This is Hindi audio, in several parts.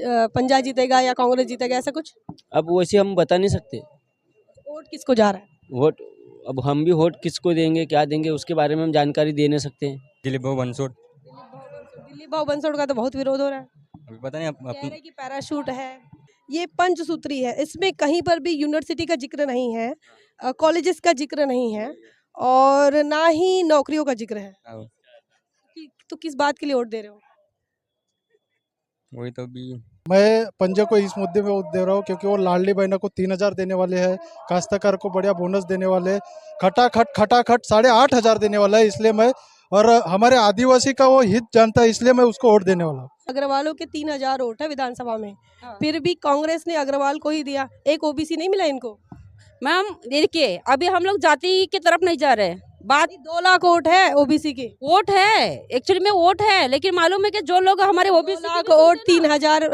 पंजा जीतेगा या कांग्रेस जीतेगा, ऐसा कुछ? अब वैसे हम बता नहीं सकते। वोट किसको जा रहा है? वोट अब हम भी वोट किसको देंगे, क्या देंगे, उसके बारे में हम जानकारी दे नहीं सकते हैं। दिलीप भाऊ बनसोड़। दिलीप भाऊ बंसोड़ का तो बहुत विरोध हो रहा है, अभी पता नहीं कह रहे हैं कि पैराशूट है, ये पंचसूत्री है, इसमें कहीं पर भी यूनिवर्सिटी का जिक्र नहीं है, कॉलेजेस का जिक्र नहीं है और ना ही नौकरियों का जिक्र है। तो किस बात के लिए वोट दे रहे हो? वही तो भी मैं पंजे को इस मुद्दे में वोट दे रहा हूँ क्योंकि वो लाडली बहना को 3,000 देने वाले हैं, काश्तकार को बढ़िया बोनस देने वाले हैं, खटाखट 8,500 देने वाला है, इसलिए मैं और हमारे आदिवासी का वो हित जानता है, इसलिए मैं उसको वोट देने वाला हूँ। अग्रवालों के 3,000 वोट है विधानसभा में, फिर भी कांग्रेस ने अग्रवाल को ही दिया, एक ओबीसी नहीं मिला इनको। मैम देखिए, अभी हम लोग जाति की तरफ नहीं जा रहे, बात 2 लाख वोट है ओबीसी के। वोट है, एक्चुअली में वोट है, लेकिन मालूम है कि जो लोग हमारे ओबीसी लाख वोट 3,000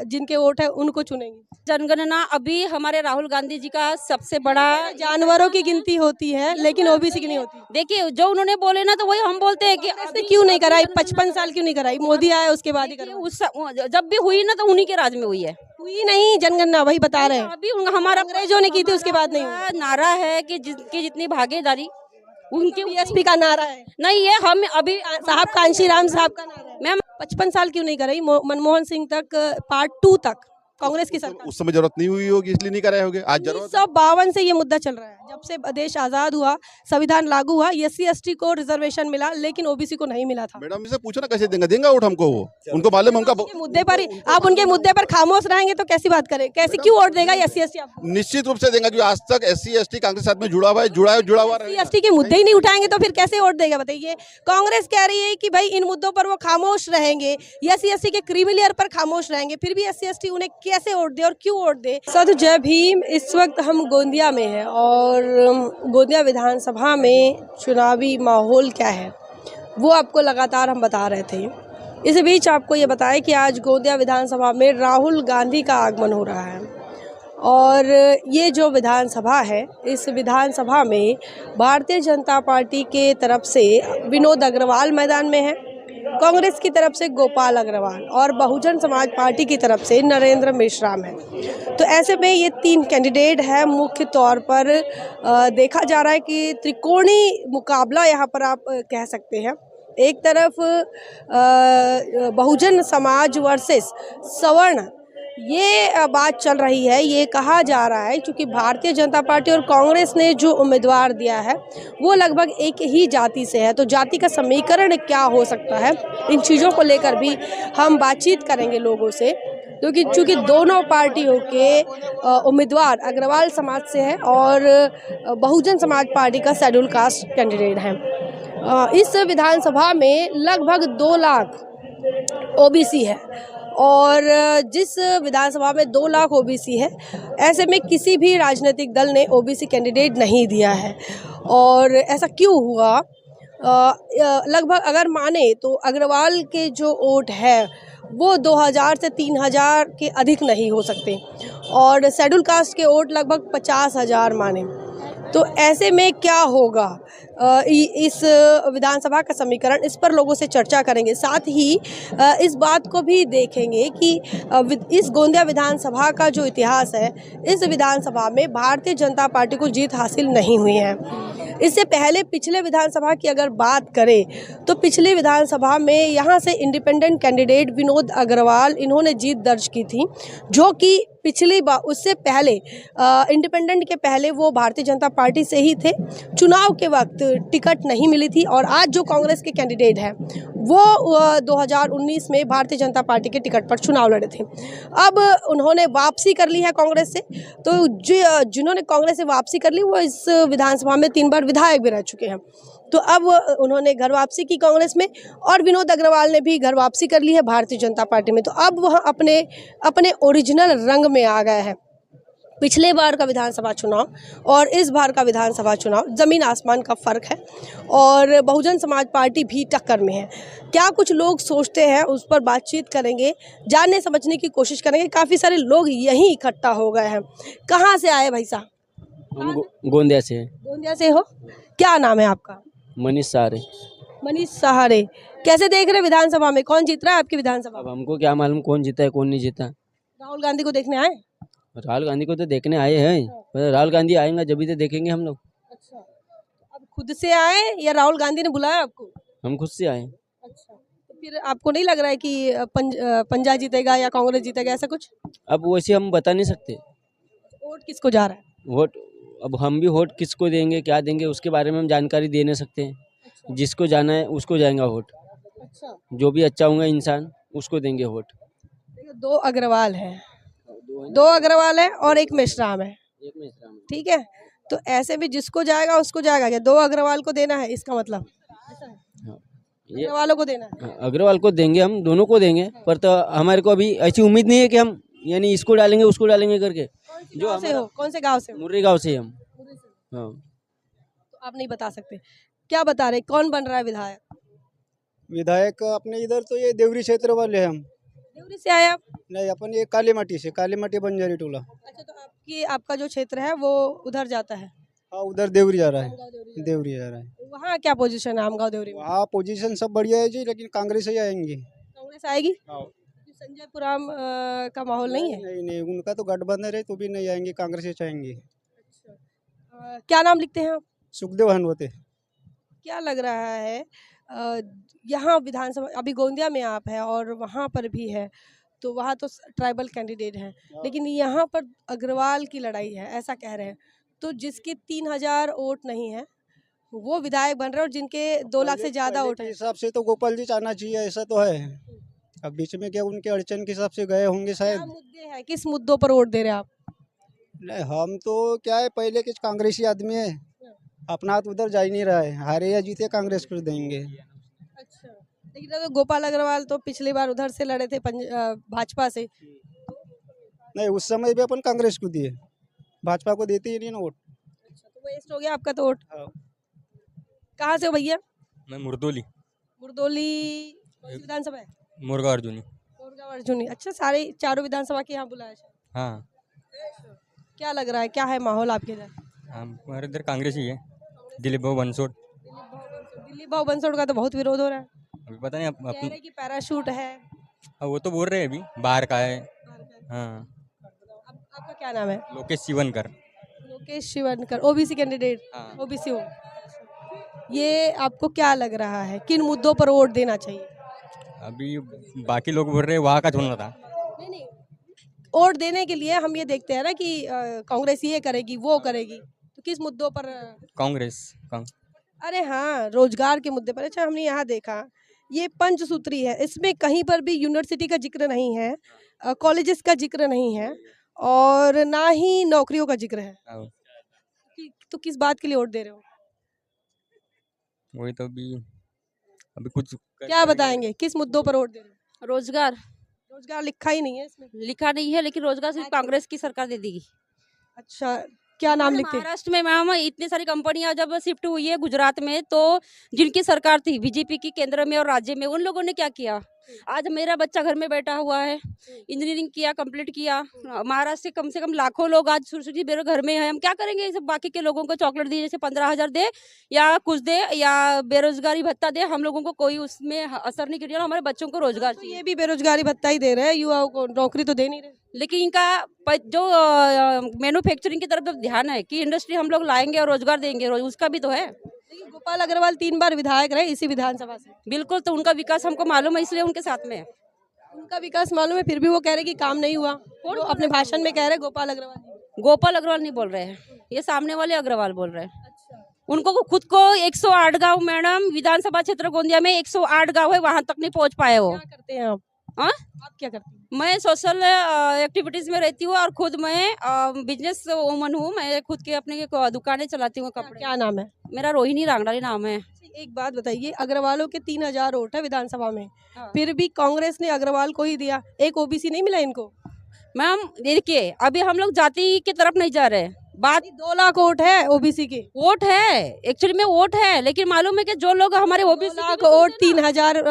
जिनके वोट है उनको चुनेंगे। जनगणना अभी हमारे राहुल गांधी जी का सबसे बड़ा जानवरों की गिनती होती है लेकिन ओबीसी की नहीं होती। देखिए, जो उन्होंने बोले ना तो वही हम बोलते हैं कि इसने क्यों नहीं कराई, 55 साल क्यों नहीं कराई? मोदी आया उसके बाद ही देखिए, करवाई। जब भी हुई ना तो उन्हीं के राज में हुई है। हुई नहीं जनगणना, वही बता रहे हैं। अभी हमारा अंग्रेजों ने की थी, उसके बाद नहीं हुई। नारा है कि जिनकी जितनी भागीदारी उनके बीएसपी का नारा है, नहीं है। हम अभी साहब कांशीराम साहब का नारा है। मैम 55 साल क्यों नहीं कराई? मनमोहन सिंह तक पार्ट 2 तक कांग्रेस की सरकार, उस समय जरूरत नहीं हुई होगी इसलिए नहीं कराए होंगे। आज जरूरत 1952 से ये मुद्दा चल रहा है, जब से देश आजाद हुआ, संविधान लागू हुआ, SC ST को रिजर्वेशन मिला लेकिन ओबीसी को नहीं मिला था। मैडम से पूछो ना कैसे देंगे वोट हमको, वो उनको मालूम है उनका मुद्दे पर आप उनके मुद्दे पर खामोश रहेंगे तो कैसी बात करें? कैसे क्यों वोट देगा SC ST आपको? निश्चित रूप से देंगे क्योंकि आज तक SC ST कांग्रेस साथ में जुड़ा हुआ है, जुड़ा हुआ SC ST के मुद्दे ही नहीं उठाएंगे तो फिर कैसे वोट देगा बताइए? कांग्रेस कह रही है कि भाई इन मुद्दों पर वो खामोश रहेंगे, SC ST के क्रीमी लेयर पर खामोश रहेंगे, फिर भी SC ST उन्हें कैसे वोट दे और क्यों वोट दे? साधु जय भीम। इस वक्त हम गोंदिया में हैं और गोंदिया विधानसभा में चुनावी माहौल क्या है वो आपको लगातार हम बता रहे थे। इस बीच आपको ये बताएं कि आज गोंदिया विधानसभा में राहुल गांधी का आगमन हो रहा है और ये जो विधानसभा है, इस विधानसभा में भारतीय जनता पार्टी के तरफ से विनोद अग्रवाल मैदान में है, कांग्रेस की तरफ से गोपाल अग्रवाल और बहुजन समाज पार्टी की तरफ से नरेंद्र मेश्राम है। तो ऐसे में ये 3 कैंडिडेट है। मुख्य तौर पर देखा जा रहा है कि त्रिकोणीय मुकाबला यहाँ पर आप कह सकते हैं। एक तरफ बहुजन समाज वर्सेस सवर्ण, ये बात चल रही है। ये कहा जा रहा है क्योंकि भारतीय जनता पार्टी और कांग्रेस ने जो उम्मीदवार दिया है वो लगभग एक ही जाति से है, तो जाति का समीकरण क्या हो सकता है, इन चीज़ों को लेकर भी हम बातचीत करेंगे लोगों से, क्योंकि चूँकि दोनों पार्टियों के उम्मीदवार अग्रवाल समाज से है और बहुजन समाज पार्टी का शेड्यूल कास्ट कैंडिडेट है। इस विधानसभा में लगभग 2 लाख ओबीसी है और जिस विधानसभा में 2 लाख ओबीसी है, ऐसे में किसी भी राजनीतिक दल ने ओबीसी कैंडिडेट नहीं दिया है। और ऐसा क्यों हुआ? लगभग अगर माने तो अग्रवाल के जो वोट है वो 2,000 से 3,000 के अधिक नहीं हो सकते और शेड्यूल कास्ट के वोट लगभग 50,000 माने। तो ऐसे में क्या होगा इस विधानसभा का समीकरण, इस पर लोगों से चर्चा करेंगे। साथ ही इस बात को भी देखेंगे कि इस गोंदिया विधानसभा का जो इतिहास है, इस विधानसभा में भारतीय जनता पार्टी को जीत हासिल नहीं हुई है। इससे पहले पिछले विधानसभा की अगर बात करें तो पिछले विधानसभा में यहाँ से इंडिपेंडेंट कैंडिडेट विनोद अग्रवाल, इन्होंने जीत दर्ज की थी, जो कि पिछली बार उससे पहले इंडिपेंडेंट के पहले वो भारतीय जनता पार्टी से ही थे। चुनाव के वक्त टिकट नहीं मिली थी और आज जो कांग्रेस के कैंडिडेट हैं वो 2019 में भारतीय जनता पार्टी के टिकट पर चुनाव लड़े थे। अब उन्होंने वापसी कर ली है कांग्रेस से, तो जिन्होंने कांग्रेस से वापसी कर ली वो इस विधानसभा में 3 बार विधायक भी रह चुके हैं। तो अब उन्होंने घर वापसी की कांग्रेस में और विनोद अग्रवाल ने भी घर वापसी कर ली है भारतीय जनता पार्टी में। तो अब वह अपने ओरिजिनल रंग में आ गए हैं। पिछले बार का विधानसभा चुनाव और इस बार का विधानसभा चुनाव ज़मीन आसमान का फ़र्क है और बहुजन समाज पार्टी भी टक्कर में है। क्या कुछ लोग सोचते हैं उस पर बातचीत करेंगे, जानने समझने की कोशिश करेंगे। काफ़ी सारे लोग यहीं इकट्ठा हो गए हैं। कहाँ से आए भाई साहब? हम गोंदिया से हैं। गोंदिया से हो? क्या नाम है आपका? मनीष सहारे। मनीष सहारे। कैसे देख रहे विधानसभा में कौन जीत रहा है आपकी विधानसभा? अब हमको क्या मालूम कौन जीता है कौन नहीं जीता। राहुल गांधी को देखने आए? राहुल गांधी को तो देखने आए हैं, पर राहुल गांधी आएंगे जब भी तो देखेंगे हम लोग। अच्छा, अब खुद से आए या राहुल गांधी ने बुलाया आपको? हम खुद से आए। अच्छा, तो फिर आपको नहीं लग रहा है कि पंजाब जीतेगा या कांग्रेस जीतेगा, ऐसा कुछ? अब वैसे हम बता नहीं सकते। वोट किसको जा रहा है? वोट, अब हम भी वोट किसको देंगे क्या देंगे उसके बारे में हम जानकारी दे नहीं सकते हैं। जिसको जाना है उसको जाएगा वोट, अच्छा, जो भी अच्छा होगा इंसान उसको देंगे वोट। देखो, दो अग्रवाल है और एक मेश्राम है, ठीक है? तो ऐसे भी जिसको जाएगा उसको जाएगा क्या? दो अग्रवाल को देना है इसका मतलब? ये अग्रवालों को देना है? अग्रवाल को देंगे, हम दोनों को देंगे, पर तो हमारे को अभी ऐसी उम्मीद नहीं है कि हम यानी इसको डालेंगे उसको डालेंगे करके। जो गाँव से हो? कौन से गांव से हो? मुर्री गाँव से ही हम। हाँ, तो आप नहीं बता सकते, क्या बता रहे, कौन बन रहा है विधायक? विधायक अपने इधर तो ये देवरी क्षेत्र वाले हैं हम। देवरी से आए आप? नहीं, अपन ये काली माटी से, काली माटी बंजारी टोला। अच्छा, तो आपका जो क्षेत्र है वो उधर जाता है? हाँ, उधर देवरी जा रहा है, देवरी जा रहा है। वहाँ क्या पोजीशन है आमगांव देवरी में? वहाँ पोजीशन सब बढ़िया है जी, लेकिन कांग्रेस ही आएंगी। कांग्रेस आएगी? हाँ। संजय पुराम का माहौल नहीं है? नहीं नहीं, उनका तो गठबंधन है तो भी नहीं आएंगे, कांग्रेस ही चाहेंगे। क्या नाम लिखते हैं आप? सुखदेव हनवते। क्या लग रहा है यहाँ विधानसभा, अभी गोंदिया में आप है और वहाँ पर भी है, तो वहाँ तो ट्राइबल कैंडिडेट हैं, लेकिन यहाँ पर अग्रवाल की लड़ाई है ऐसा कह रहे हैं। तो जिसके 3000 वोट नहीं है वो विधायक बन रहे हैं और जिनके 2 लाख से ज़्यादा वोट के है। हिसाब से तो गोपाल जी चाहना चाहिए, ऐसा तो है। अब बीच में क्या उनके अड़चन के हिसाब से गए होंगे शायद। क्या मुद्दे हैं, किस मुद्दों पर वोट दे रहे हैं आप? नहीं, हम तो क्या है, पहले के कांग्रेसी आदमी है, अपना हाथ उधर जा ही नहीं रहा है, हारे या जीते कांग्रेस को देंगे। अच्छा, लेकिन तो गोपाल अग्रवाल तो पिछली बार उधर से लड़े थे भाजपा से। नहीं, उस समय भी अपन कांग्रेस को दिए, भाजपा को देते ही नहीं ना वोट। अच्छा, तो वेस्ट हो गया आपका तो वोट। हाँ। कहाँ से हो भैया? मैं मुर्दोली, मुरदोली कौन सी विधानसभा है? मुर्गा अर्जुनी। मुर्गा अर्जुनी। अच्छा, सारे चारों विधानसभा के यहाँ बुलाया है। हाँ, क्या लग रहा है, क्या है माहौल आपके इधर? हमारे इधर कांग्रेस ही है, दिलीप भाऊ बंसोड़। दिलीप भाऊ बंसोड़ का तो बहुत विरोध हो रहा है, अभी पता नहीं कह रहे हैं कि पैराशूट है। वो तो बोल रहे हैं अभी बाहर का है। हाँ, आपका क्या नाम है? लोकेश शिवनकर। Lokesh Shivankar, OBC candidate. हाँ। ओबीसी हो, ये आपको क्या लग रहा है किन मुद्दों पर वोट देना चाहिए? अभी बाकी लोग बोल रहे हैं वहाँ का चुनना था। नहीं नहीं, वोट देने के लिए हम ये देखते हैं ना कि कांग्रेस ये करेगी वो करेगी, तो किस मुद्दों पर? कांग्रेस। अरे हाँ, रोजगार के मुद्दे पर। अच्छा, हमने यहाँ देखा ये पंचसूत्री है, इसमें कहीं पर भी यूनिवर्सिटी का जिक्र नहीं है, कॉलेजेस का जिक्र नहीं है और ना ही नौकरियों का जिक्र है। तो किस बात के लिए वोट दे रहे हो? वही तो अभी कुछ क्या बताएंगे, किस मुद्दों पर वोट दे रहे हो? रोजगार रोजगार लिखा ही नहीं है इसमें। लिखा नहीं है, लेकिन रोजगार सिर्फ कांग्रेस की सरकार दे देगी। अच्छा, क्या नाम लिखते हैं? महाराष्ट्र में मैम इतनी सारी कंपनियां जब शिफ्ट हुई है गुजरात में, तो जिनकी सरकार थी बीजेपी की केंद्र में और राज्य में, उन लोगों ने क्या किया? आज मेरा बच्चा घर में बैठा हुआ है, इंजीनियरिंग किया, कंप्लीट किया। महाराष्ट्र से कम लाखों लोग आज सुरक्षित बेरो घर में है। हम क्या करेंगे? इस बाकी के लोगों को चॉकलेट दिए, जैसे 15,000 दे या कुछ दे या बेरोजगारी भत्ता दे, हम लोगों को कोई उसमें असर नहीं कर रहा। हमारे बच्चों को रोजगार तो चाहिए। ये भी बेरोजगारी भत्ता ही दे रहे हैं, युवाओं को नौकरी तो दे नहीं रहे। लेकिन इनका जो मैन्युफैक्चरिंग की तरफ जब ध्यान है कि इंडस्ट्री हम लोग लाएंगे और रोजगार देंगे, उसका भी तो है। लेकिन गोपाल अग्रवाल 3 बार विधायक रहे इसी विधानसभा से। बिल्कुल, तो उनका विकास हमको मालूम है, इसलिए उनके साथ में है। उनका विकास मालूम है, फिर भी वो कह रहे कि काम नहीं हुआ। वो अपने भाषण में कह रहे गोपाल अग्रवाल जी। गोपाल अग्रवाल नहीं बोल रहे हैं, ये सामने वाले अग्रवाल बोल रहे हैं। उनको खुद को 108 गांव, मैडम विधानसभा क्षेत्र गोंदिया में 108 गांव है, वहां तक नहीं पहुंच पाए वो। क्या करते हैं आप? हाँ? आप क्या करते हैं? मैं सोशल एक्टिविटीज में रहती हूँ और खुद मैं बिजनेस वूमन हूँ। मैं खुद के अपने दुकानें चलाती हूँ कपड़े। क्या नाम है? मेरा रोहिणी रांगड़ाली नाम है। एक बात बताइए, अग्रवालों के 3000 वोट है विधानसभा में, हाँ। फिर भी कांग्रेस ने अग्रवाल को ही दिया, एक ओबीसी नहीं मिला इनको? मैम देखिए, अभी हम लोग जाति की तरफ नहीं जा रहे हैं। बात 2 लाख वोट है ओबीसी के। वोट है, एक्चुअली में वोट है, लेकिन मालूम है कि जो लोग हमारे 2 ओबीसी लाख वोट 3000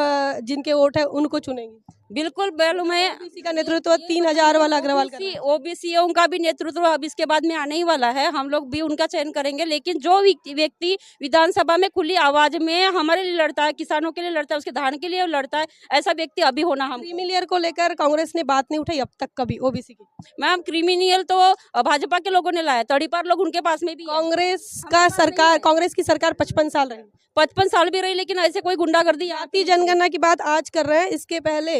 जिनके वोट है उनको चुनेंगे। बिल्कुल मालूम है। ओबीसी का नेतृत्व 3000 वाला अग्रवाल कर रहा है। ओबीसी उनका भी नेतृत्व अब इसके बाद में आने ही वाला है, हम लोग भी उनका चयन करेंगे। लेकिन जो व्यक्ति विधानसभा में खुली आवाज में हमारे लिए लड़ता है, किसानों के लिए लड़ता है, उसके धान के लिए लड़ता है, ऐसा व्यक्ति अभी होना हम। क्रीमी लेयर को लेकर कांग्रेस ने बात नहीं उठाई अब तक कभी ओबीसी की। मैम क्रिमिनल तो भाजपा के लोगों ने लाया, तड़ीपार लोग उनके पास में भी है। कांग्रेस की सरकार 55 साल रही, 55 साल भी रही, लेकिन ऐसे कोई गुंडागर्दी जाति जनगणना की बात आज कर रहे हैं। इसके पहले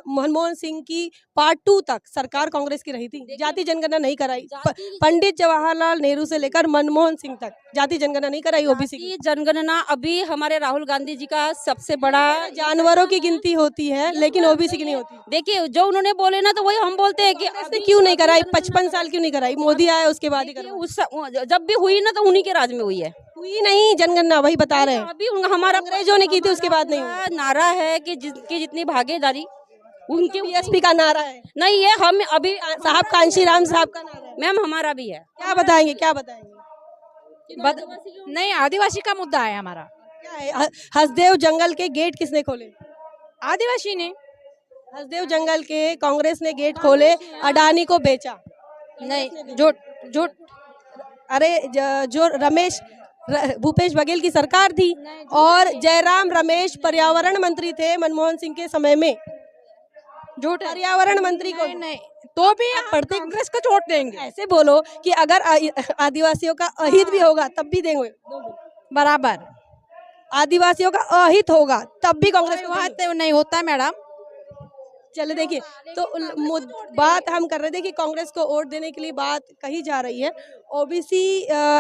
मनमोहन सिंह की पार्ट 2 तक सरकार कांग्रेस की रही थी, जाति जनगणना नहीं कराई। पंडित जवाहरलाल नेहरू से लेकर मनमोहन सिंह तक जाति जनगणना नहीं कराई ओबीसी की। जनगणना अभी हमारे राहुल गांधी जी का सबसे बड़ा, जानवरों की गिनती होती है लेकिन ओबीसी की नहीं होती। देखिए जो उन्होंने बोले ना, तो वही हम बोलते हैं कि इसने क्यों नहीं कराई, 55 साल क्यों नहीं कराई? मोदी आया उसके बाद ही देखिए, करवाई। जब भी हुई ना तो उन्हीं के राज में हुई है। हुई नहीं जनगणना, वही बता रहे हैं। अभी हमारा अंग्रेजों ने की थी, उसके बाद नहीं हुई। नारा है कि जिसकी जितनी भागीदारी उनके बीएसपी का नारा है, नहीं है। हम अभी साहब कांशी राम साहब का नारा है। मैम हमारा भी है। क्या बताएंगे, क्या बताएंगे? नहीं, आदिवासी का मुद्दा है हमारा। क्या है? हसदेव जंगल के गेट किसने खोले? आदिवासी ने। हसदेव जंगल के कांग्रेस ने गेट खोले, अडानी को बेचा। नहीं, जो अरे जो भूपेश बघेल की सरकार थी और जयराम रमेश पर्यावरण मंत्री थे मनमोहन सिंह के समय में, जो पर्यावरण मंत्री को नहीं तो भी पढ़ते कांग्रेस को वोट देंगे। ऐसे बोलो कि अगर आदिवासियों का अहित भी होगा तब भी देंगे बराबर। आदिवासियों का अहित होगा तब भी कांग्रेस को देंगे। नहीं होता मैडम। चले देखिए, तो बात हम कर रहे थे कि कांग्रेस को वोट देने के लिए बात कही जा रही है। ओबीसी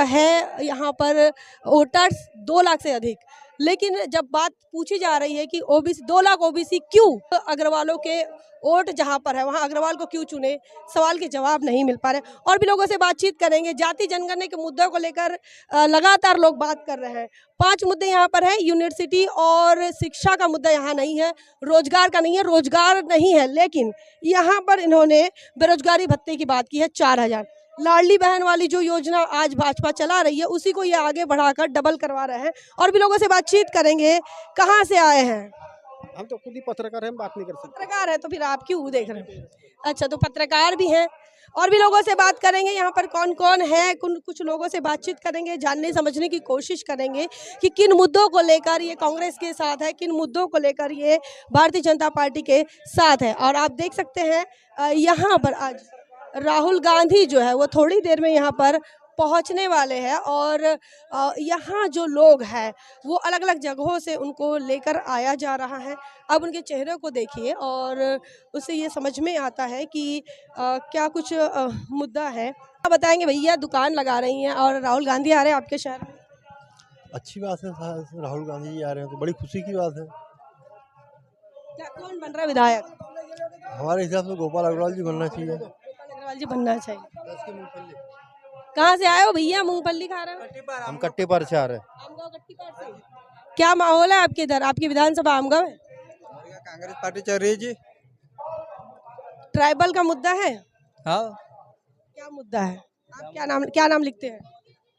है यहाँ पर वोटर्स 2 लाख से अधिक, लेकिन जब बात पूछी जा रही है कि ओबीसी 2 लाख ओबीसी क्यों, अग्रवालों के वोट जहाँ पर है वहाँ अग्रवाल को क्यों चुने, सवाल के जवाब नहीं मिल पा रहे। और भी लोगों से बातचीत करेंगे। जाति जनगणना के मुद्दों को लेकर लगातार लोग बात कर रहे हैं। 5 मुद्दे यहाँ पर हैं। यूनिवर्सिटी और शिक्षा का मुद्दा यहाँ नहीं है, रोजगार का नहीं है, रोजगार नहीं है, लेकिन यहाँ पर इन्होंने बेरोजगारी भत्ते की बात की है 4000। लाडली बहन वाली जो योजना आज भाजपा चला रही है उसी को ये आगे बढ़ाकर डबल करवा रहे हैं। और भी लोगों से बातचीत करेंगे। कहाँ से आए हैं? हम तो खुद ही पत्रकार हैं, बात नहीं कर सकते। पत्रकार है तो फिर आप क्यों देख रहे हैं? अच्छा, तो पत्रकार भी हैं। और भी लोगों से बात करेंगे। यहाँ पर कौन कौन है, कुछ लोगों से बातचीत करेंगे, जानने समझने की कोशिश करेंगे कि किन मुद्दों को लेकर ये कांग्रेस के साथ है, किन मुद्दों को लेकर ये भारतीय जनता पार्टी के साथ है। और आप देख सकते हैं यहाँ पर आज राहुल गांधी जो है वो थोड़ी देर में यहाँ पर पहुंचने वाले हैं। और यहाँ जो लोग हैं वो अलग अलग जगहों से उनको लेकर आया जा रहा है। अब उनके चेहरे को देखिए और उससे ये समझ में आता है कि क्या कुछ मुद्दा है। आप बताएंगे भैया, दुकान लगा रही हैं और राहुल गांधी आ रहे हैं आपके शहर में। अच्छी बात है, राहुल गांधी जी आ रहे हैं तो बड़ी खुशी की बात है। क्या कौन बन रहा है विधायक? हमारे हिसाब से गोपाल अग्रवाल जी बनना चाहिए। गोपाल अग्रवाल जी बनना चाहिए। कहाँ से आए हो भैया? मूंगफली खा रहे हो? हम कट्टेपार से आ रहे हैं। आमगांव कट्टीपार से। क्या माहौल है आपके इधर? आपकी विधानसभा आमगांव है? कांग्रेस पार्टी चल रही है जी। ट्राइबल का मुद्दा है? हाँ। क्या मुद्दा है? आप क्या नाम लिखते हैं?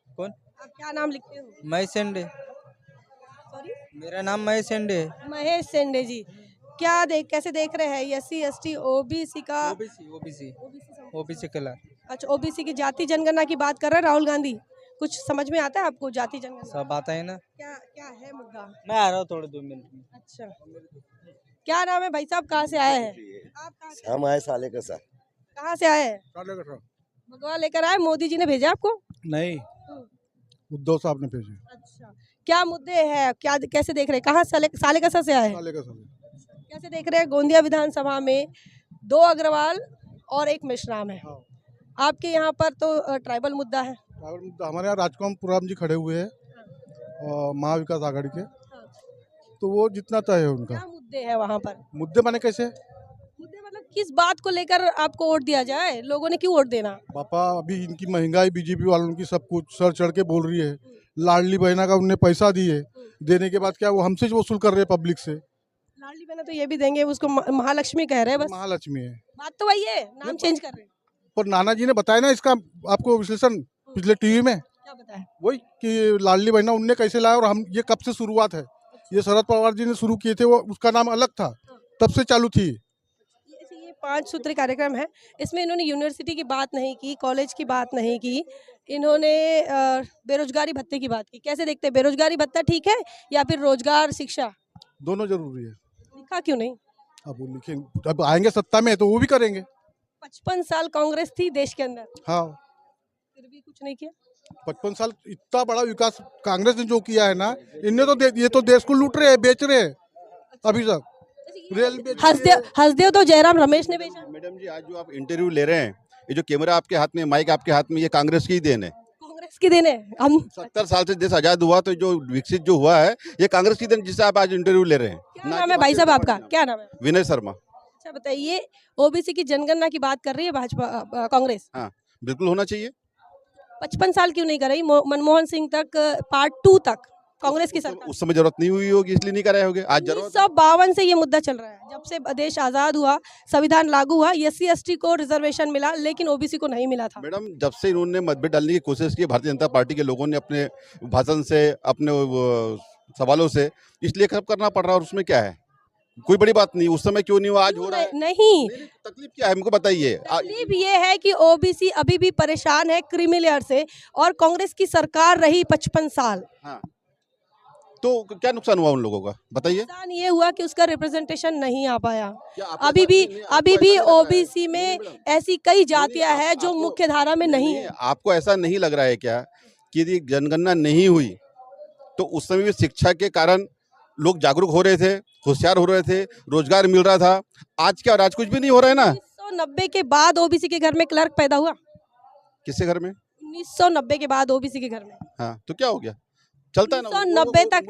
कौन? आप क्या नाम लिखते हो? महेश सेंडे। सॉरी, मेरा नाम महेश सेंडे है। महेश सेंडे जी। कैसे देख रहे हैं एससी एसटी ओबीसी का? OBC colour. अच्छा, ओबीसी की जाति जनगणना की बात कर रहे हैं राहुल गांधी। कुछ समझ में आता है आपको जाति जनगणना? सब आता है ना। क्या है मुद्दा? मैं आ रहा हूँ थोड़े 2 मिनट में। अच्छा, क्या नाम है भाई साहब? कहाँ से आए हैं आप? हम आए साले का साथ। कहाँ से आए हैं? भगवा लेकर आए? मोदी जी ने भेजा आपको? नहीं, उद्धव साहब ने भेजे। अच्छा, क्या मुद्दे हैं? कैसे देख रहे हैं? कहाँ साले कसा से आए हैं? कैसे देख रहे हैं गोंदिया विधानसभा में 2 अग्रवाल और 1 मेश्राम है? आपके यहाँ पर तो ट्राइबल मुद्दा है। हमारे यहाँ राजकुमार पुराम जी खड़े हुए हैं महाविकास आघाड़ी के, तो वो जितना तय है उनका। क्या मुद्दे हैं वहाँ पर? मुद्दे माने कैसे? मुद्दे मतलब किस बात को लेकर आपको वोट दिया जाए? लोगों ने क्यों वोट देना? पापा अभी इनकी महंगाई, बीजेपी वालों की सब कुछ सर चढ़ के बोल रही है। लाडली बहना का उनने पैसा दिए, देने के बाद क्या वो हमसे वसूल कर रहे हैं पब्लिक से। लाडली बहना तो ये भी देंगे, उसको महालक्ष्मी कह रहे हैं। बस महालक्ष्मी है, बात तो वही है, नाम चेंज कर रहे हैं। पर नाना जी ने बताया ना इसका आपको विश्लेषण पिछले टीवी में। क्या बताया? वही कि लाडली बहना उनने कैसे लाया और हम ये कब से शुरुआत है। ये शरद पवार जी ने शुरू किए थे, वो उसका नाम अलग था, तब से चालू थी। ये 5 सूत्री कार्यक्रम है, इसमें इन्होंने यूनिवर्सिटी की बात नहीं की, कॉलेज की बात नहीं की, इन्होंने बेरोजगारी भत्ते की बात की। कैसे देखते हैं, बेरोजगारी भत्ता ठीक है या फिर रोजगार शिक्षा? दोनों जरूरी है। लिखा क्यों नहीं? अब वो लिखेंगे, अब आएंगे सत्ता में तो वो भी करेंगे। 55 साल कांग्रेस थी देश के अंदर, हाँ, फिर भी कुछ नहीं किया। 55 साल इतना बड़ा विकास कांग्रेस ने जो किया है ना, इनने तो ये तो देश को लूट रहे हैं, बेच रहे हैं अभी तक। रेल बेच रहे हैं। हंसदेव तो जयराम रमेश ने बेचा। मैडम जी, आज जो आप इंटरव्यू ले रहे हैं, ये जो कैमरा आपके हाथ में, माइक आपके हाथ में, ये कांग्रेस की ही देन है। कांग्रेस की देन है। हम 70 साल से देश आजाद हुआ तो जो विकसित जो हुआ है, ये कांग्रेस की देन, जिससे आप आज इंटरव्यू ले रहे हैं। क्या नाम है भाई साहब आपका, क्या नाम है? विनय शर्मा। अच्छा बताइए, ओबीसी की जनगणना की बात कर रही है भाजपा कांग्रेस, हाँ, बिल्कुल होना चाहिए। 55 साल क्यों नहीं कर रही? मनमोहन सिंह तक पार्ट 2 तक कांग्रेस की सरकार, उस समय जरूरत नहीं हुई होगी, इसलिए नहीं कराए होगे। आज जरूरत 1952 से ये मुद्दा चल रहा है, जब से देश आजाद हुआ, संविधान लागू हुआ, SC/ST को रिजर्वेशन मिला लेकिन ओबीसी को नहीं मिला था। मैडम, जब से इन्होंने मतभेद डालने की कोशिश की भारतीय जनता पार्टी के लोगों ने अपने भाषण से, अपने सवालों से, इसलिए सब करना पड़ रहा है। और उसमें क्या है, कोई बड़ी बात नहीं। उस समय क्यों नहीं हुआ, आज हो रहा है। नहीं, तकलीफ क्या है हमको बताइए। तकलीफ ये है कि ओबीसी अभी भी परेशान है क्रीमी लेयर से, और कांग्रेस की सरकार रही 55 साल। हाँ, तो क्या नुकसान हुआ उन लोगों का, बताइए। नुकसान ये हुआ कि उसका रिप्रेजेंटेशन नहीं आ पाया। क्या आपको अभी ऐसा भी नहीं लग रहा है? ओबीसी में ऐसी कई जातियां हैं जो मुख्य धारा में नहीं है। आपको ऐसा नहीं लग रहा है क्या कि यदि जनगणना नहीं हुई तो उस समय भी शिक्षा के कारण लोग जागरूक हो रहे थे, होशियार हो रहे थे, रोजगार मिल रहा था? आज क्या, और आज कुछ भी नहीं हो रहा है ना। 1990 के बाद ओबीसी के घर में क्लर्क पैदा हुआ। किसके घर में? 1990 के बाद ओबीसी के घर में। हाँ, तो क्या हो गया, चलता है ना। 1990 तक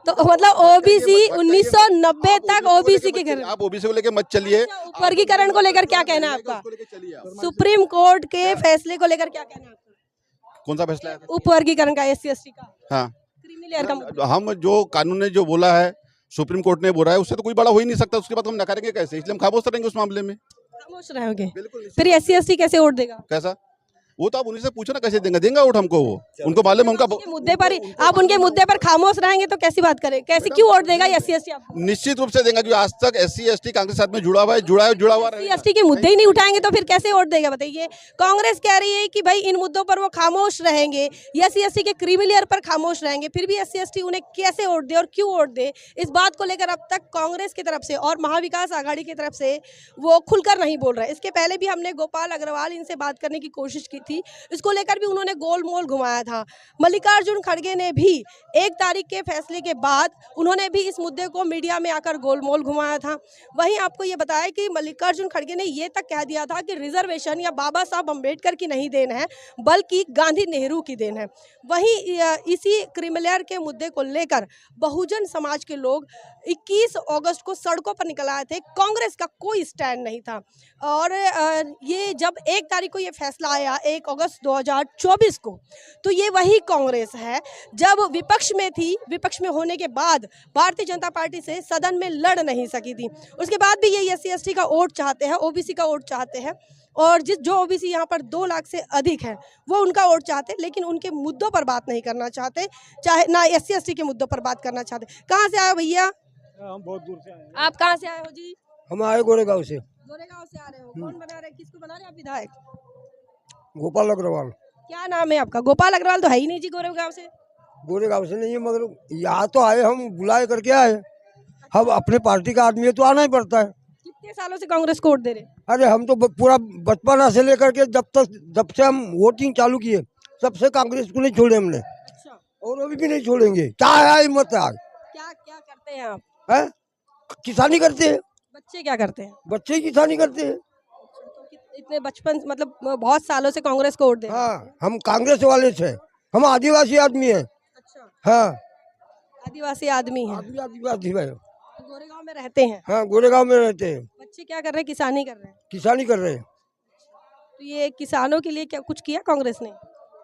तो मतलब ओबीसी 1990 तक ओबीसी के घर में। आप ओबीसी को लेकर मत चलिए। वर्गीकरण को लेकर क्या कहना है आपका? सुप्रीम कोर्ट के फैसले को लेकर क्या कहना है आपका? कौन सा फैसला है? उपवर्गीकरण का, SC/ST का, हाँ, क्रीमी लेयर का मुद्दा। हम जो कानून ने जो बोला है, सुप्रीम कोर्ट ने बोला है, उससे तो कोई बड़ा हो ही नहीं सकता। उसके बाद हम नकारेंगे कैसे? इसलिए हम खामोश रहेंगे उस मामले में। खामोश रहोगे, बिल्कुल। फिर SC/ST कैसे वोट देगा? कैसा? वो तो आप उन्हीं से पूछो ना, कैसे देंगे वोट हमको? वो उनको मालूम है उनका मुद्दे पर आप उनके मुद्दे पर खामोश रहेंगे तो कैसी बात करें? कैसे, क्यों वोट देगा SC/ST आपको? निश्चित रूप से देंगे। जो आज तक SC/ST कांग्रेस साथ में जुड़ा हुआ है, जुड़ा हुआ रहेगा। SC/ST के मुद्दे ही नहीं उठाएंगे तो फिर कैसे वोट देगा बताइए? कांग्रेस कह रही है कि भाई इन मुद्दों पर वो खामोश रहेंगे, SC/ST के क्रीमी लेयर पर खामोश रहेंगे, फिर भी SC/ST उन्हें कैसे वोट दे और क्यों वोट दे, इस बात को लेकर अब तक कांग्रेस की तरफ से और महाविकास आघाड़ी की तरफ से वो खुलकर नहीं बोल रहे। इसके पहले भी हमने गोपाल अग्रवाल इनसे बात करने की कोशिश की थी, इसको लेकर भी उन्होंने गोल मोल घुमाया था। मल्लिकार्जुन खड़गे ने भी 1 तारीख के फैसले के बाद उन्होंने भी इस मुद्दे को मीडिया में आकर गोल मोल घुमाया था। वहीं आपको ये बताया कि मल्लिकार्जुन खड़गे ने ये तक कह दिया था कि रिजर्वेशन या बाबा साहब अम्बेडकर की नहीं देन है, बल्कि गांधी नेहरू की देन है। वहीं इसी क्रीमी लेयर के मुद्दे को लेकर बहुजन समाज के लोग 21 अगस्त को सड़कों पर निकल आए थे। कांग्रेस का कोई स्टैंड नहीं था। और ये जब 1 तारीख को ये फैसला आया, 1 अगस्त 2024 को, तो ये वही कांग्रेस है जब विपक्ष में थी, विपक्ष में होने के बाद भारतीय जनता पार्टी से सदन में लड़ नहीं सकी थी। उसके बाद भी ये SC/ST का वोट चाहते हैं, ओबीसी का वोट चाहते हैं, और जो ओबीसी यहाँ पर 2 लाख से अधिक है वो उनका वोट चाहते हैं, लेकिन उनके मुद्दों पर बात नहीं करना चाहते, चाहे ना SC/ST के मुद्दों पर बात करना चाहते। कहाँ से आए हो भैया? हम बहुत दूर से आए हैं। आप कहाँ से आए हो जी? हम आए गोरेगांव से। गोरेगांव से आ रहे हो। कौन बना रहे, किसको बना रहे आप विधायक? गोपाल अग्रवाल। क्या नाम है आपका? गोपाल अग्रवाल तो है ही नहीं जी गोरेगांव से। गोरेगांव से नहीं है, मगर यहाँ तो आए, हम बुलाए करके आए। हम अपने पार्टी का आदमी है तो आना ही पड़ता है। कितने सालों से कांग्रेस को वोट दे रहे? अरे हम तो पूरा बचपना से लेकर के जब से हम वोटिंग चालू किए, सबसे कांग्रेस को नहीं छोड़े हमने। अच्छा। और अभी भी नहीं छोड़ेंगे, चाहे आए मत आए। क्या क्या करते हैं आप? हैं? किसानी करते हैं। बच्चे क्या करते हैं? बच्चे किसानी करते हैं। इतने बचपन मतलब बहुत सालों से कांग्रेस को वोट दे रहे हैं। हाँ, हम कांग्रेस वाले थे। हम आदिवासी आदमी हैं। अच्छा, हाँ, आदिवासी आदमी हैं, आदिवासी है। गोरेगांव में रहते हैं। हाँ, गोरेगांव में रहते हैं। बच्चे क्या कर रहे हैं? किसानी कर रहे हैं। किसानी कर रहे हैं। तो ये किसानों के लिए क्या कुछ किया कांग्रेस ने?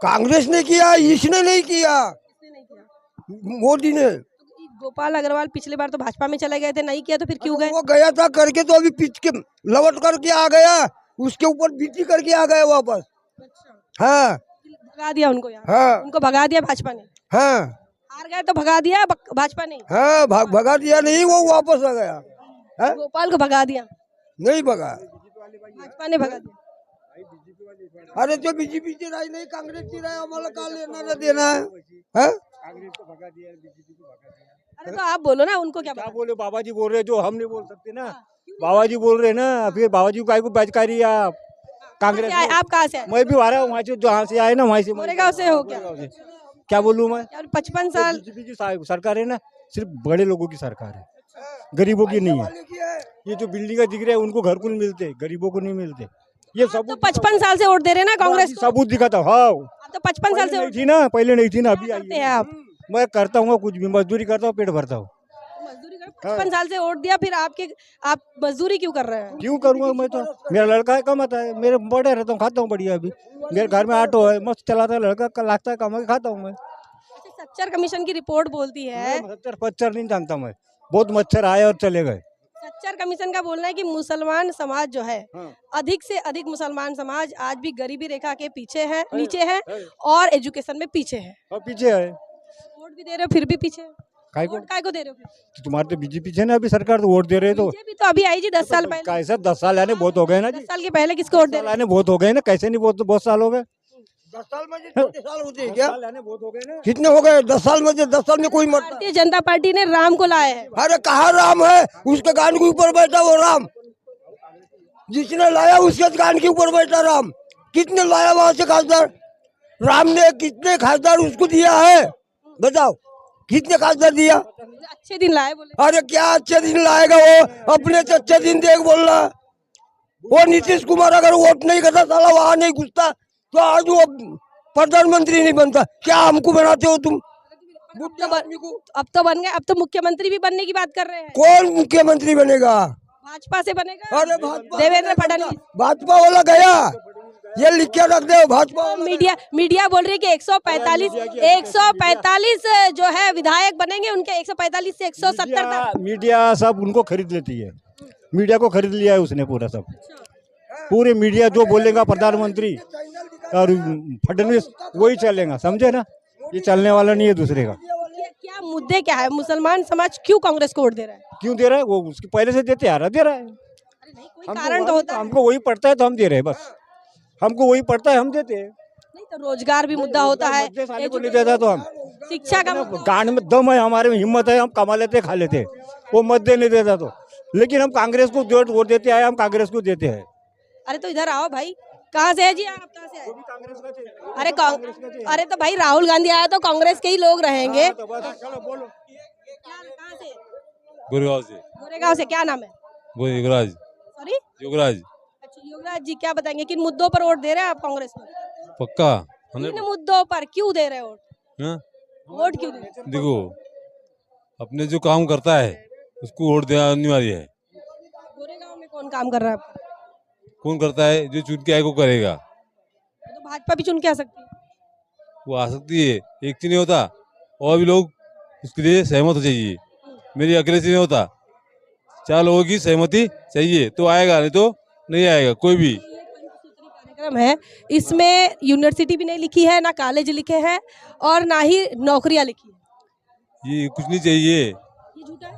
कांग्रेस ने किया, इसने नहीं किया, किसने नहीं किया? मोदी ने। तो गोपाल अग्रवाल पिछले बार तो भाजपा में चले गए थे, नहीं किया तो फिर क्यों गए? वो गया था करके तो अभी पीछ के लौट करके आ गया, उसके ऊपर बीती करके आ गया वापस। अच्छा, हाँ भगा दिया उनको यार। हाँ उनको भगा दिया भाजपा ने। हाँ हार गए तो भगा दिया भाजपा ने। हाँ, भगा दिया नहीं, वो वापस आ गया। है? गोपाल को भगा दिया, नहीं भगा। भाजपा ने भगा दिया। अरे जो बीजेपी की राय नहीं कांग्रेस की राय हमारा का लेना ना देना है? अरे तो आप बोलो ना, उनको क्या क्या पता? बोले बाबा जी बोल रहे जो हम नहीं बोल सकते ना। बाबा जी बोल रहे ना, फिर बाबा जी को काय को बचकारी आप कांग्रेस कहाँ से आए? आप कहाँ से आए? मैं भी आ रहा हूँ वहाँ से, जहाँ से आए ना वहीं से। गोरेगांव से हो क्या? गोरेगांव से। क्या बोलूँ मैं? यार 55 साल बीजेपी की सरकार है ना, सिर्फ बड़े लोगों की सरकार है, गरीबों की नहीं है। ये जो बिल्डिंग दिख रहे हैं उनको घर को नहीं मिलते, गरीबों को नहीं मिलते। ये तो सबूत 55 साल से वोट दे रहे हैं ना कांग्रेस को। सबूत दिखा था। हाँ, आप तो 55 साल से नहीं वोट थी ना, पहले नहीं थी ना, अभी आई करते हैं आप। मैं करता हूँ कुछ भी, मजदूरी करता हूँ, पेट भरता हूँ। मजदूरी कर 55 साल से वोट दिया, फिर आप मजदूरी क्यों कर रहे हैं? क्यों करूँगा मैं? तो मेरा लड़का है, कमाता है, मेरे बड़े रहता हूँ, खाता हूँ बढ़िया। अभी मेरे घर में ऑटो है, मस्त चलाता है लड़का, लागता है, कमा के खाता हूँ मैं। अच्छा, सच्चर कमीशन की रिपोर्ट बोलती है, 70-75 नहीं जानता मैं, बहुत मच्छर आए और चले गए। सच्चर कमीशन का बोलना है कि मुसलमान समाज जो है, अधिक से अधिक मुसलमान समाज आज भी गरीबी रेखा के पीछे है, नीचे है, और एजुकेशन में पीछे है। और पीछे है, वोट भी दे रहे हो फिर भी पीछे है। काय को? वोट काय को दे रहे हो फिर? तो तुम्हारे तो बीजेपी है ना अभी सरकार, तो वोट दे रहे तो बीजेपी तो अभी आई जी 10 साल पहले। कैसे 10 साल आने बहुत हो गए ना जी। 10 साल के पहले किसको वोट दे 10 रहे साल आने बहुत हो गए ना, कैसे नहीं, बहुत साल हो गए। 10 साल में छोटे साल होते हैं क्या? 10 साल आने बहुत हो गए ना। कितने हो गए 10 साल में? 10 साल में कोई मरता? भारतीय जनता पार्टी ने राम को लाया है। अरे कहाँ राम है? उसके कान के ऊपर बैठा वो राम, जिसने लाया उसके कान के ऊपर बैठा राम। कितने लाया वहां से खासदार? राम ने कितने खासदार उसको दिया है बताओ, कितने खासदार दिया? अच्छे दिन लाए बोले। अरे क्या अच्छे दिन लाएगा वो? अपने से अच्छे दिन देख बोल रहा है वो। नीतीश कुमार अगर वोट नहीं करता, साला वहां नहीं घुसता, तो आज वो प्रधानमंत्री नहीं बनता। क्या हमको बनाते हो तुम? बुढ़े आदमी को। अब तो बन गए, अब तो मुख्यमंत्री भी बनने की बात कर रहे हैं। कौन मुख्यमंत्री बनेगा? भाजपा से बनेगा। अरे भाजपा, देवेंद्र फडणवीस। भाजपा वाला गया, ये लिख के रख दो भाजपा वाला। मीडिया बोल रही है कि 145 जो है विधायक बनेंगे, उनके 145 से 170 तक। मीडिया सब उनको खरीद लेती है, मीडिया को खरीद लिया है उसने पूरा, सब पूरे मीडिया जो बोलेगा प्रधानमंत्री और फडणवीस वही चलेगा, समझे ना। ये चलने वाला नहीं है दूसरे का। क्या मुद्दे क्या है? मुसलमान समाज क्यों कांग्रेस को वोट दे रहा है? क्यों दे रहा है? वो उसके पहले से देते आ रहा, दे रहा है। कोई कारण तो होता है। हमको वही पड़ता है तो हम दे रहे हैं, बस हमको वही पड़ता है हम देते हैं। नहीं तो रोजगार भी मुद्दा होता है, मध्य साले को नहीं देता तो हम, शिक्षा का मुद्दा। गांड में दम है, हमारे में हिम्मत है, हम कमा लेते खा लेते, वो मध्य नहीं देता तो। लेकिन हम कांग्रेस को वोट देते आए, हम कांग्रेस को देते हैं। अरे तो इधर आओ भाई, कहाँ से है जी आप? कहाँ से आए? अरे तो भाई राहुल गांधी आया तो कांग्रेस के ही लोग रहेंगे। कहाँ से? गुड़गांव से। गोरेगांव से। क्या नाम है? वो युगराज। सॉरी, युगराज। अच्छा युवराज जी, क्या बताएंगे किन मुद्दों पर वोट दे रहे हैं आप कांग्रेस को? पक्का किन मुद्दों पर क्यों दे रहे हैं वोट? हाँ? वोट क्यों दे रहे हैं? देखो, अपने जो काम करता है उसको वोट देना अनिवार्य है। गोरेगांव में कौन काम कर रहा है आपका? कौन करता है? जो चुन के आए को करेगा। तो भाजपा भी चुन के आ सकती है। वो आ सकती है, एक से नहीं होता, और भी लोग उसके लिए सहमत हो चाहिए। मेरी अकेले से नहीं होता, 4 लोगों की सहमति चाहिए तो आएगा, नहीं तो नहीं आएगा कोई भी। कार्यक्रम है, इसमें यूनिवर्सिटी भी नहीं लिखी है, ना कॉलेज लिखे हैं, और ना ही नौकरियां लिखी है। ये कुछ नहीं चाहिए, ये झूठा है,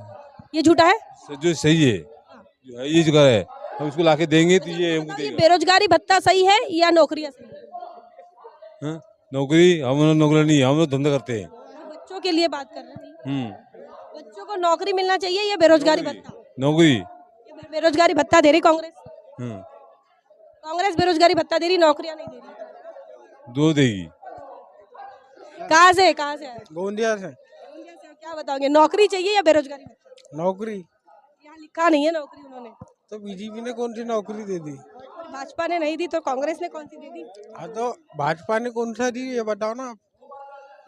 ये झूठा है। जो सही है, जो है ये जो है, हम उसको लाके देंगे तो ये हमको ये देगा। बेरोजगारी भत्ता सही है या नौकरियां सही है? हाँ? नौकरी, हम लोग नौकरी नहीं, हम लोग धंधा करते हैं। बच्चों के लिए बात कर रहे हैं। बच्चों को नौकरी मिलना चाहिए या बेरोजगारी भत्ता? नौकरी। ये बेरोजगारी भत्ता दे रही कांग्रेस। हम्म, कांग्रेस बेरोजगारी भत्ता दे रही, नौकरियां नहीं दे रही। दो देगी। कहाँ से आए? गोंदिया से। गोंदिया से। क्या बताओगे, नौकरी चाहिए या बेरोजगारी भत्ता? नौकरी यहाँ लिखा नहीं है नौकरी उन्होंने। तो बीजेपी ने कौन सी नौकरी दे दी? भाजपा ने नहीं दी तो कांग्रेस ने कौन सी दे दी? हाँ तो भाजपा ने कौन सा दी ये बताओ ना आप।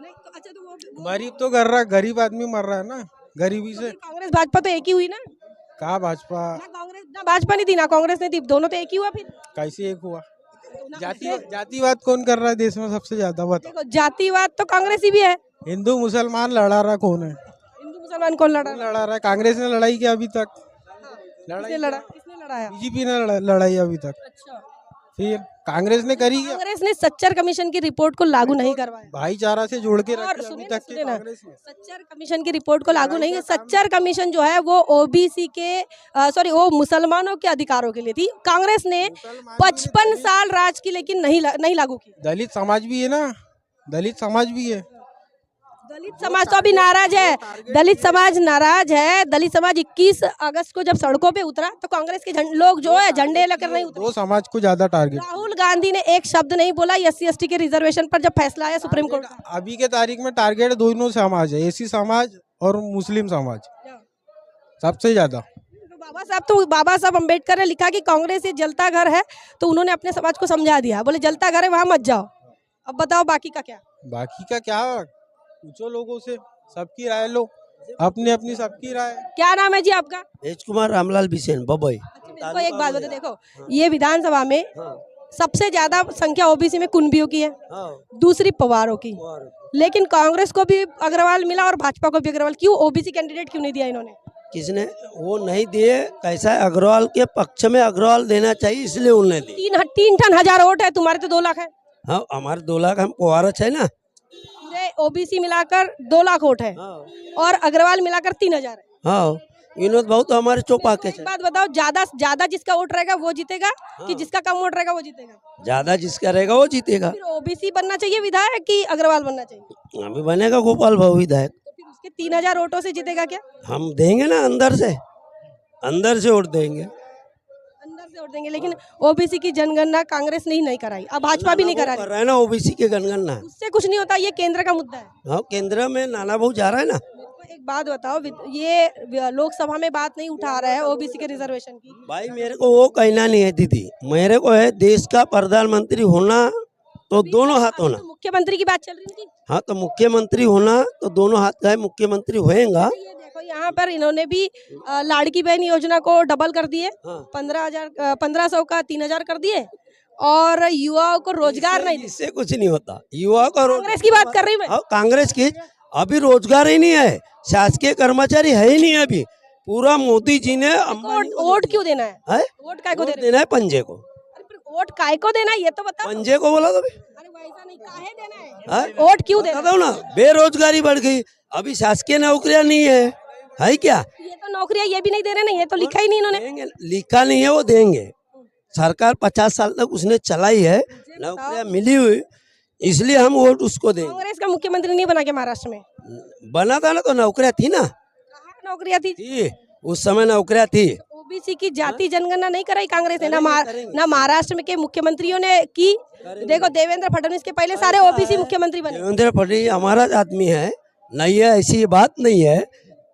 नहीं तो अच्छा, तो वो गरीब तो कर रहा है, गरीब आदमी मर रहा है ना गरीबी से। कांग्रेस भाजपा तो एक ही हुई ना। कहा भाजपा? ना कांग्रेस, ना भाजपा ने दी ना कांग्रेस ने दी, दोनों तो एक ही हुआ फिर। कैसे एक हुआ? जातिवाद कौन कर रहा है देश में सबसे ज्यादा बताओ? देखो, जातिवाद तो कांग्रेस ही भी है। हिंदू मुसलमान लड़ा रहा कौन है? हिंदू मुसलमान कौन लड़ा? लड़ा रहा है कांग्रेस ने लड़ाई की अभी तक? किसने लड़ा? किसने लड़ाया? बीजेपी ने लड़ाई अभी तक। अच्छा, फिर कांग्रेस ने करी क्या? कांग्रेस ने सच्चर कमीशन की रिपोर्ट को लागू नहीं करवाया। भाईचारा से जोड़ के और रखी सुनिए अभी ना, तक सुनिए के ना, कांग्रेस ने। सच्चर कमीशन की रिपोर्ट को लागू नहीं, सच्चर कमीशन जो है वो ओबीसी के वो मुसलमानों के अधिकारों के लिए थी। कांग्रेस ने 55 साल राज की, लेकिन नहीं लागू की। दलित समाज भी है ना, दलित समाज भी है। दलित समाज तो अभी नाराज है, दलित समाज नाराज है। दलित समाज 21 अगस्त को जब सड़कों पे उतरा तो कांग्रेस के लोग जो है झंडे लेकर नहीं उतरे। दो समाज को ज्यादा टारगेट। राहुल गांधी ने एक शब्द नहीं बोला SC/ST के रिजर्वेशन पर जब फैसला आया सुप्रीम कोर्ट का। अभी के तारीख में टारगेट दोनों समाज है, एसी समाज और मुस्लिम समाज सबसे ज्यादा। बाबा साहब अम्बेडकर ने लिखा कि कांग्रेस ये जलता घर है, तो उन्होंने अपने समाज को समझा दिया, बोले जलता घर है वहां मत जाओ। अब बताओ बाकी का क्या? बाकी का क्या, पूछो लोगों से, सबकी राय लो, अपनी अपनी सबकी राय। क्या नाम है जी आपका? एच कुमार रामलाल बिसेन बबई। तो एक बात बता, देखो ये विधानसभा में सबसे ज्यादा संख्या ओबीसी में कुनबियों की है, दूसरी पवारों की, लेकिन कांग्रेस को भी अग्रवाल मिला और भाजपा को भी अग्रवाल। क्यों ओबीसी कैंडिडेट क्यों नहीं दिया इन्होंने? किसने वो नहीं दिए? कैसा है, अग्रवाल के पक्ष में अग्रवाल देना चाहिए इसलिए उन्होंने दिए। 3 टन 1000 वोट है, तुम्हारे तो 2 लाख है। हाँ, हमारे 2 लाख, हम कुआरच है ना। पूरे ओबीसी मिलाकर 2 लाख वोट है और अग्रवाल मिलाकर 3000 है। हाँ, विनोद भाऊ तो हमारे चौपाके एक बात बताओ, ज्यादा जिसका वोट रहेगा वो जीतेगा कि जिसका कम वोट रहेगा वो जीतेगा? ज्यादा जिसका रहेगा वो जीतेगा। फिर ओबीसी बनना चाहिए विधायक कि अग्रवाल बनना चाहिए? अभी बनेगा गोपाल भाऊ विधायक। तो फिर उसके 3000 वोटों से जीतेगा क्या? हम देंगे ना, अंदर से वोट देंगे। अंदर से वोट देंगे, लेकिन ओबीसी की जनगणना कांग्रेस ने ही नहीं कराई, अब भाजपा भी नहीं करा कर रहा है ना ओबीसी के जनगणना। उससे कुछ नहीं होता, ये केंद्र का मुद्दा है। हाँ, केंद्र में नाना भाऊ जा रहा है ना। एक बात बताओ, ये लोकसभा में बात नहीं उठा रहा है ओबीसी के रिजर्वेशन की। भाई मेरे को वो कहना नहीं है दीदी, मेरे को है देश का प्रधानमंत्री होना तो दोनों हाथ होना। मुख्यमंत्री की बात चल रही थी। हाँ, तो मुख्यमंत्री होना तो दोनों हाथ का है, मुख्यमंत्री होएगा। ये देखो यहाँ पर इन्होंने भी लाड़की बहन योजना को डबल कर दिए, 1500 का 3000 कर दिए, और युवाओं को रोजगार नहीं दिए। इससे कुछ नहीं होता, युवा का कांग्रेस की बात कर रही मैं। कांग्रेस की अभी रोजगार ही नहीं है, शासकीय कर्मचारी है ही नहीं अभी। पूरा मोदी जी ने वोट क्यों देना है? वोट काय को देना है? पंजे को। वोट काय को देना है ये तो बताओ। पंजे को बोला तो अरे वैसा नहीं, काहे देना है? वोट क्यों देना है ना? बेरोजगारी बढ़ गई, अभी शासकीय नौकरियां नहीं है क्या? ये तो नौकरियां ये भी नहीं दे रहे ना, ये तो लिखा ही नहीं इन्होंने। लिखा नहीं है, वो देंगे। सरकार 50 साल तक उसने चलाई है, नौकरियां मिली हुई, इसलिए हम वोट उसको देंगे। कांग्रेस का मुख्यमंत्री नहीं बना के महाराष्ट्र में? बना था ना, तो नौकरियां थी ना। कहाँ नौकरियां थी? उस समय नौकरियां थी। ओबीसी की जाति जनगणना नहीं कराई कांग्रेस ने, ना महाराष्ट्र में के मुख्यमंत्रियों ने की। देखो देवेंद्र फडणवीस के पहले सारे ओबीसी मुख्यमंत्री बने। देवेंद्र फडणवीस हमारा आदमी है, नहीं है ऐसी बात नहीं है,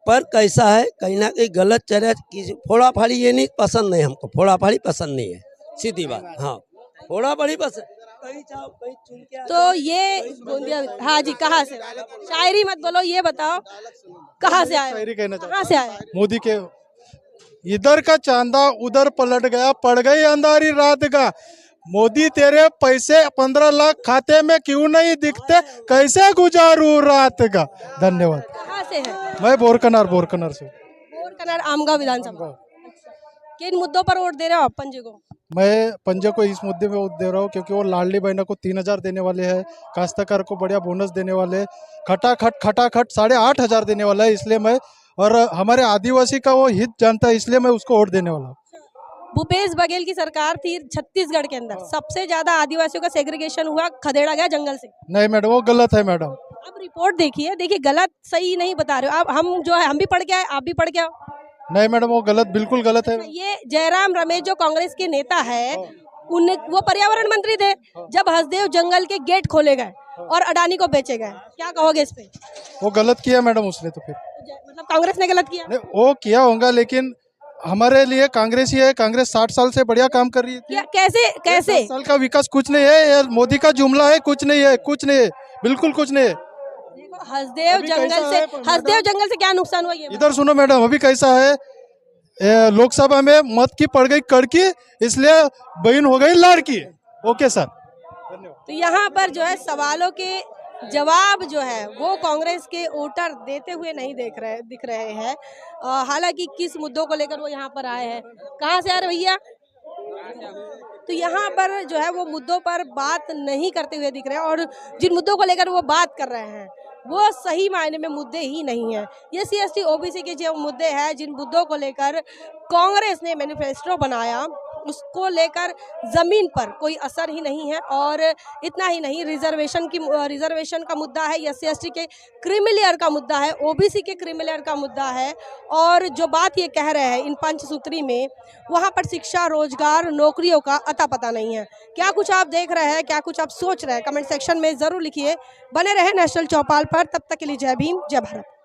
पर कैसा है, कहीं ना कहीं गलत चर्या, फोड़ा फाड़ी ये नहीं पसंद नहीं हमको, फोड़ा फाड़ी पसंद नहीं है, सीधी बात। हाँ, फोड़ा फाड़ी पसंद। तो ये गोंदिया, हाँ जी, कहाँ से? शायरी मत बोलो, ये बताओ कहाँ से आए? कहाँ से आए? मोदी के इधर का चांदा उधर पलट गया, पड़ गई अंधारी रात का। मोदी तेरे पैसे 15 लाख खाते में क्यों नहीं दिखते, कैसे गुजारू रात का। धन्यवाद। कहाँ से है? मैं बोरकनार से। बोरकनार आमगांव विधानसभा। किन मुद्दों पर वोट दे रहे हो आप पंजे को? मैं पंजे को इस मुद्दे में वोट दे रहा हूँ क्योंकि वो लाडली बहना को 3000 देने वाले हैं, काश्तकार को बढ़िया बोनस देने वाले, खटाखट 8500 देने वाला है, इसलिए मैं, और हमारे आदिवासी का वो हित जानता है, इसलिए मैं उसको वोट देने वाला हूँ। भूपेश बघेल की सरकार थी छत्तीसगढ़ के अंदर, सबसे ज्यादा आदिवासियों का सेग्रीगेशन हुआ, खदेड़ा गया जंगल से। नहीं मैडम, वो गलत है मैडम। अब रिपोर्ट देखिए गलत सही नहीं बता रहे हो आप। हम जो है हम भी पढ़ के आए, आप भी पढ़ के आओ। नहीं मैडम, वो गलत, बिल्कुल गलत है। ये जयराम रमेश जो कांग्रेस के नेता है, वो पर्यावरण मंत्री थे जब हसदेव जंगल के गेट खोले गए और अडानी को बेचे गए। क्या कहोगे इस पे? वो गलत किया मैडम उसने, तो फिर मतलब कांग्रेस ने गलत किया? नहीं, वो किया होगा, लेकिन हमारे लिए कांग्रेस ही है। कांग्रेस 60 साल से बढ़िया काम कर रही है। कैसे 10 साल का विकास कुछ नहीं है, ये मोदी का जुमला है, कुछ नहीं है, बिल्कुल कुछ नहीं है। हसदेव जंगल से क्या नुकसान हुआ? ये इधर सुनो मैडम, अभी कैसा है, लोकसभा में मत की पड़ गई कड़की, इसलिए बहन हो गई लाड़की। ओके सर, धन्यवाद। तो यहाँ पर जो है सवालों के जवाब जो है वो कांग्रेस के वोटर देते हुए नहीं दिख रहे हैं। हालांकि किस मुद्दों को लेकर वो यहाँ पर आए हैं? कहाँ से आ रहे भैया? तो यहाँ पर जो है वो मुद्दों पर बात नहीं करते हुए दिख रहे हैं, और जिन मुद्दों को लेकर वो बात कर रहे हैं वो सही मायने में मुद्दे ही नहीं है। ये SC/ST OBC के जो मुद्दे हैं, जिन मुद्दों को लेकर कांग्रेस ने मैनिफेस्टो बनाया, उसको लेकर ज़मीन पर कोई असर ही नहीं है। और इतना ही नहीं, रिजर्वेशन का मुद्दा है, SC/ST के क्रीमी लेयर का मुद्दा है, OBC के क्रीमी लेयर का मुद्दा है। और जो बात ये कह रहे हैं इन पंचसूत्री में, वहाँ पर शिक्षा, रोजगार, नौकरियों का अता पता नहीं है। क्या कुछ आप देख रहे हैं, क्या कुछ आप सोच रहे हैं, कमेंट सेक्शन में ज़रूर लिखिए। बने रहे नेशनल चौपाल पर, तब तक के लिए जय भीम, जय भारत।